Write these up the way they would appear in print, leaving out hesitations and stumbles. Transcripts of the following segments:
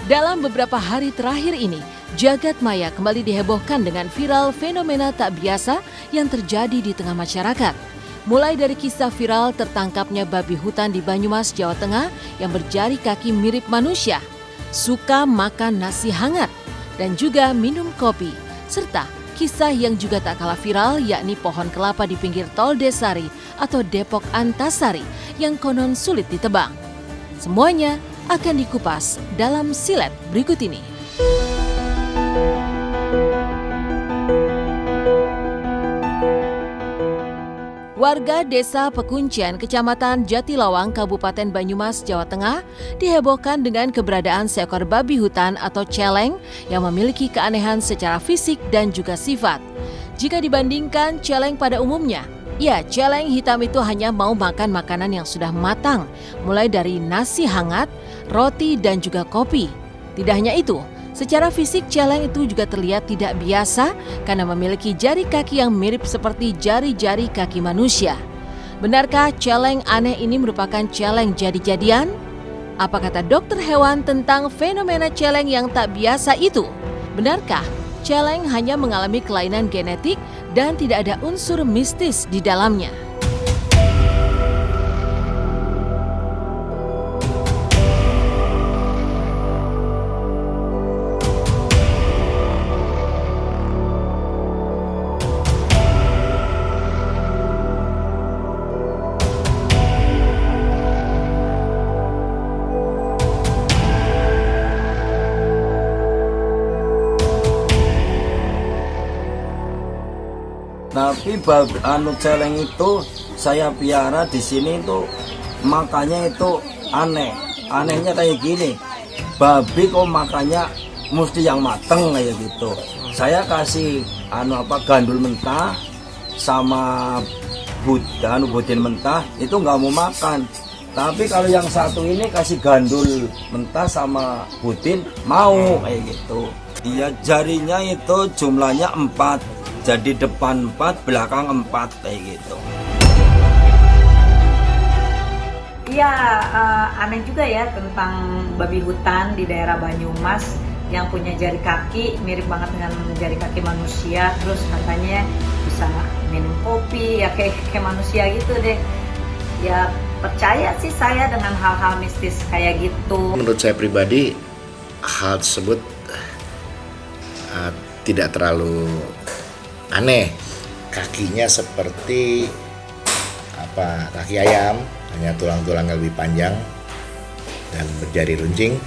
Dalam beberapa hari terakhir ini, jagat maya kembali dihebohkan dengan viral fenomena tak biasa yang terjadi di tengah masyarakat. Mulai dari kisah viral tertangkapnya babi hutan di Banyumas, Jawa Tengah yang berjari kaki mirip manusia, suka makan nasi hangat, dan juga minum kopi, serta kisah yang juga tak kalah viral yakni pohon kelapa di pinggir tol Desari atau Depok Antasari yang konon sulit ditebang. Semuanya akan dikupas dalam silet berikut ini. Warga Desa Pekuncian, Kecamatan Jatilawang, Kabupaten Banyumas, Jawa Tengah dihebohkan dengan keberadaan seekor babi hutan atau celeng yang memiliki keanehan secara fisik dan juga sifat. Jika dibandingkan celeng pada umumnya, celeng hitam itu hanya mau makan makanan yang sudah matang, mulai dari nasi hangat, roti, dan juga kopi. Tidak hanya itu, secara fisik celeng itu juga terlihat tidak biasa karena memiliki jari kaki yang mirip seperti jari-jari kaki manusia. Benarkah celeng aneh ini merupakan celeng jadi-jadian? Apa kata dokter hewan tentang fenomena celeng yang tak biasa itu? Benarkah celeng hanya mengalami kelainan genetik dan tidak ada unsur mistis di dalamnya? Tapi celeng itu saya piara di sini itu makanya itu aneh. Anehnya kayak gini. Babi kok makannya mesti yang mateng kayak gitu. Saya kasih gandul mentah sama budin mentah itu nggak mau makan. Tapi kalau yang satu ini kasih gandul mentah sama budin mau kayak gitu. Iya, jarinya itu jumlahnya 4. Jadi depan 4, belakang 4 kayak gitu. Iya, aneh juga ya tentang babi hutan di daerah Banyumas yang punya jari kaki mirip banget dengan jari kaki manusia. Terus katanya bisa minum kopi ya kayak manusia gitu deh. Ya percaya sih saya dengan hal-hal mistis kayak gitu. Menurut saya pribadi hal tersebut tidak terlalu aneh. Kakinya seperti kaki ayam, hanya tulang-tulangnya lebih panjang dan berjari runcing.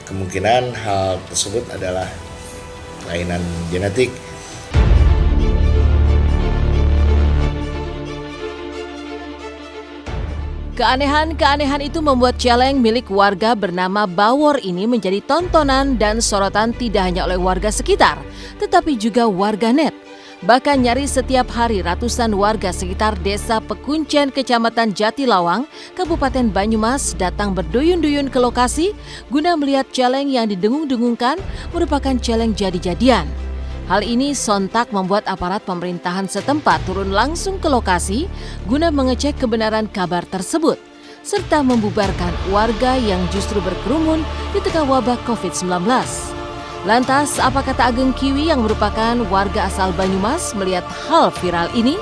Kemungkinan hal tersebut adalah kelainan genetik. Keanehan-keanehan itu membuat celeng milik warga bernama Bawor ini menjadi tontonan dan sorotan tidak hanya oleh warga sekitar, tetapi juga warganet. Bahkan nyaris setiap hari ratusan warga sekitar Desa Pekuncian, Kecamatan Jatilawang, Kabupaten Banyumas datang berduyun-duyun ke lokasi guna melihat celeng yang didengung-dengungkan merupakan celeng jadi-jadian. Hal ini sontak membuat aparat pemerintahan setempat turun langsung ke lokasi guna mengecek kebenaran kabar tersebut, serta membubarkan warga yang justru berkerumun di tengah wabah COVID-19. Lantas, apa kata Ageng Kiwi yang merupakan warga asal Banyumas melihat hal viral ini?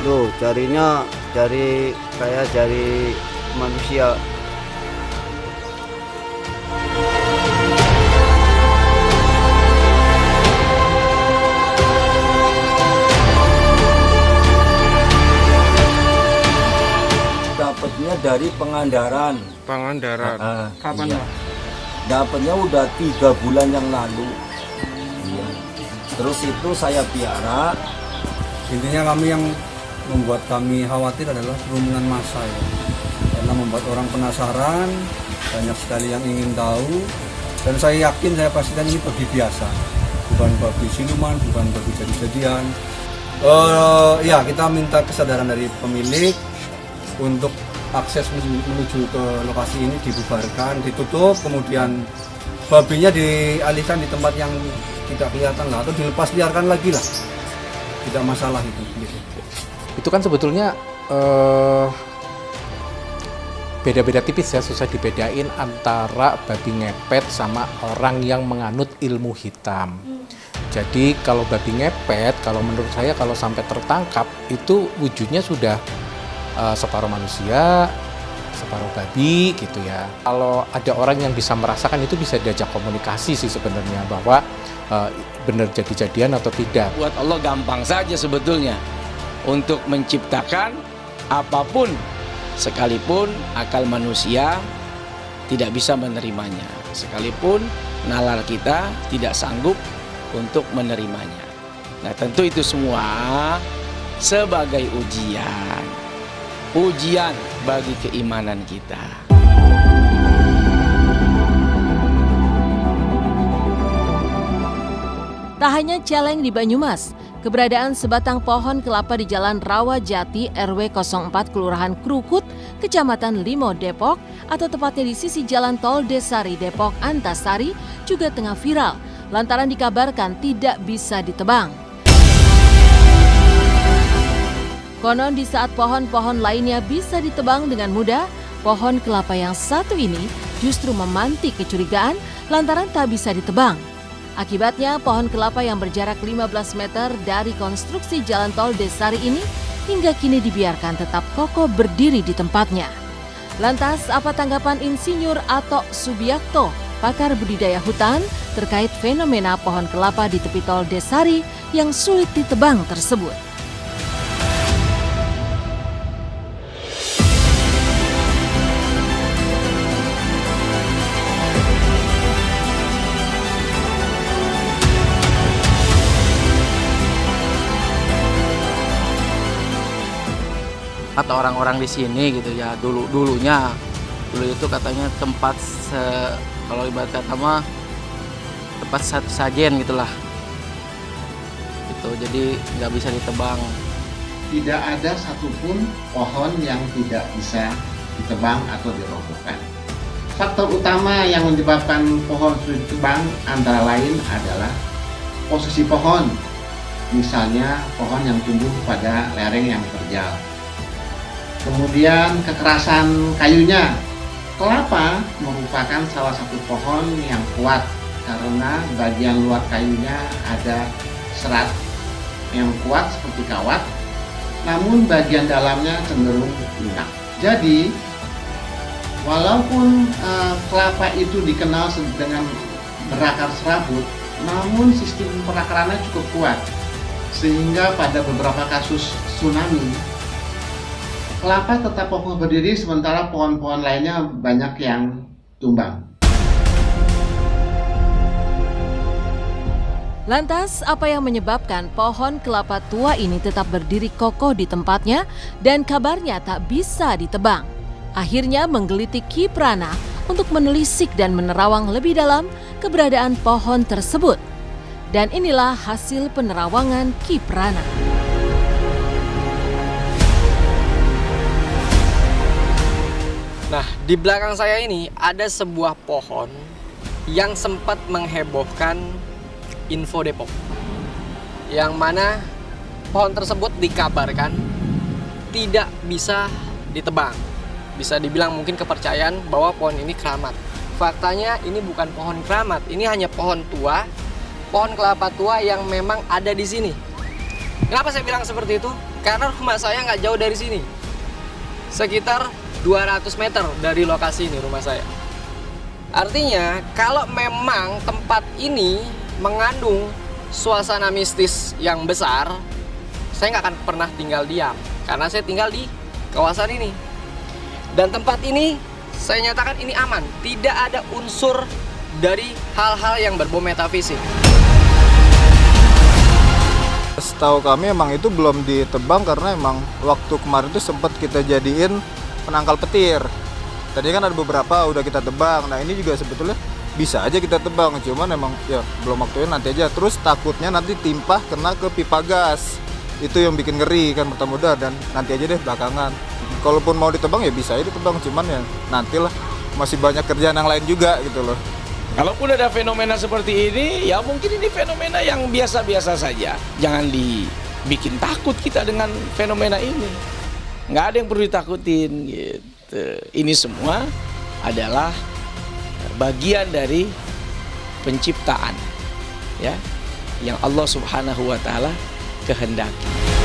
Loh, jarinya kayak jari manusia. Dapatnya dari Pangandaran. Kapan iya. Pak? Dapatnya udah 3 bulan yang lalu. Iya. Terus itu saya piara. Intinya kami yang membuat kami khawatir adalah kerumunan massa ya. Karena membuat orang penasaran, banyak sekali yang ingin tahu, dan saya yakin, saya pastikan ini babi biasa, bukan babi siluman, bukan babi jadi-jadian. Ya, kita minta kesadaran dari pemilik untuk akses menuju ke lokasi ini dibubarkan, ditutup, kemudian babinya dialihkan di tempat yang tidak kelihatan lah, atau dilepas liarkan lagi lah. tidak masalah itu. Gitu. Itu kan sebetulnya beda-beda tipis ya, susah dibedain antara babi ngepet sama orang yang menganut ilmu hitam. Jadi kalau babi ngepet, kalau menurut saya kalau sampai tertangkap itu wujudnya sudah separuh manusia, separuh babi gitu ya. Kalau ada orang yang bisa merasakan itu bisa diajak komunikasi sih sebenarnya bahwa benar jadi-jadian atau tidak. Buat Allah gampang saja sebetulnya untuk menciptakan apapun, sekalipun akal manusia tidak bisa menerimanya, sekalipun nalar kita tidak sanggup untuk menerimanya. Nah tentu itu semua sebagai ujian bagi keimanan kita. Tak hanya celeng di Banyumas, keberadaan sebatang pohon kelapa di Jalan Rawajati RW 04 Kelurahan Krukut, Kecamatan Limo, Depok, atau tepatnya di sisi Jalan Tol Desari Depok Antasari juga tengah viral lantaran dikabarkan tidak bisa ditebang. Konon di saat pohon-pohon lainnya bisa ditebang dengan mudah, pohon kelapa yang satu ini justru memantik kecurigaan lantaran tak bisa ditebang. Akibatnya pohon kelapa yang berjarak 15 meter dari konstruksi jalan tol Desari ini hingga kini dibiarkan tetap kokoh berdiri di tempatnya. Lantas apa tanggapan Insinyur Atok Subiakto, pakar budidaya hutan, terkait fenomena pohon kelapa di tepi tol Desari yang sulit ditebang tersebut? Kata orang-orang di sini gitu ya, dulu itu katanya tempat kalau ibarat kata mah tempat sajen gitulah gitu, jadi nggak bisa ditebang. Tidak ada satupun pohon yang tidak bisa ditebang atau dirobohkan. Faktor utama yang menyebabkan pohon sulit ditebang antara lain adalah posisi pohon, misalnya pohon yang tumbuh pada lereng yang terjal. Kemudian kekerasan kayunya. Kelapa merupakan salah satu pohon yang kuat karena bagian luar kayunya ada serat yang kuat seperti kawat, namun bagian dalamnya cenderung lunak. Jadi walaupun kelapa itu dikenal dengan berakar serabut, namun sistem perakarannya cukup kuat sehingga pada beberapa kasus tsunami kelapa tetap kokoh berdiri sementara pohon-pohon lainnya banyak yang tumbang. Lantas, apa yang menyebabkan pohon kelapa tua ini tetap berdiri kokoh di tempatnya dan kabarnya tak bisa ditebang? Akhirnya menggelitik Ki Prana untuk menelisik dan menerawang lebih dalam keberadaan pohon tersebut. Dan inilah hasil penerawangan Ki Prana. Nah, di belakang saya ini ada sebuah pohon yang sempat menghebohkan info Depok. Yang mana pohon tersebut dikabarkan tidak bisa ditebang. Bisa dibilang mungkin kepercayaan bahwa pohon ini keramat. Faktanya ini bukan pohon keramat, ini hanya pohon tua, pohon kelapa tua yang memang ada di sini. Kenapa saya bilang seperti itu? Karena rumah saya nggak jauh dari sini. Sekitar 200 meter dari lokasi ini rumah saya. Artinya kalau memang tempat ini mengandung suasana mistis yang besar, saya nggak akan pernah tinggal diam karena saya tinggal di kawasan ini. Dan tempat ini saya nyatakan ini aman, tidak ada unsur dari hal-hal yang berbau metafisik. Setahu kami emang itu belum ditebang karena emang waktu kemarin itu sempat kita jadiin penangkal petir. Tadi kan ada beberapa udah kita tebang. Nah ini juga sebetulnya bisa aja kita tebang, cuman emang ya belum waktunya, nanti aja. Terus takutnya nanti timpah kena ke pipa gas. Itu yang bikin ngeri kan pertama dan nanti aja deh belakangan. Kalaupun mau ditebang ya bisa aja ditebang, cuman ya nantilah, masih banyak kerjaan yang lain juga gitu loh. Kalaupun ada fenomena seperti ini, ya mungkin ini fenomena yang biasa-biasa saja. bikin takut kita dengan fenomena ini. Nggak ada yang perlu ditakutin gitu. Ini semua adalah bagian dari penciptaan ya yang Allah Subhanahu wa taala kehendaki.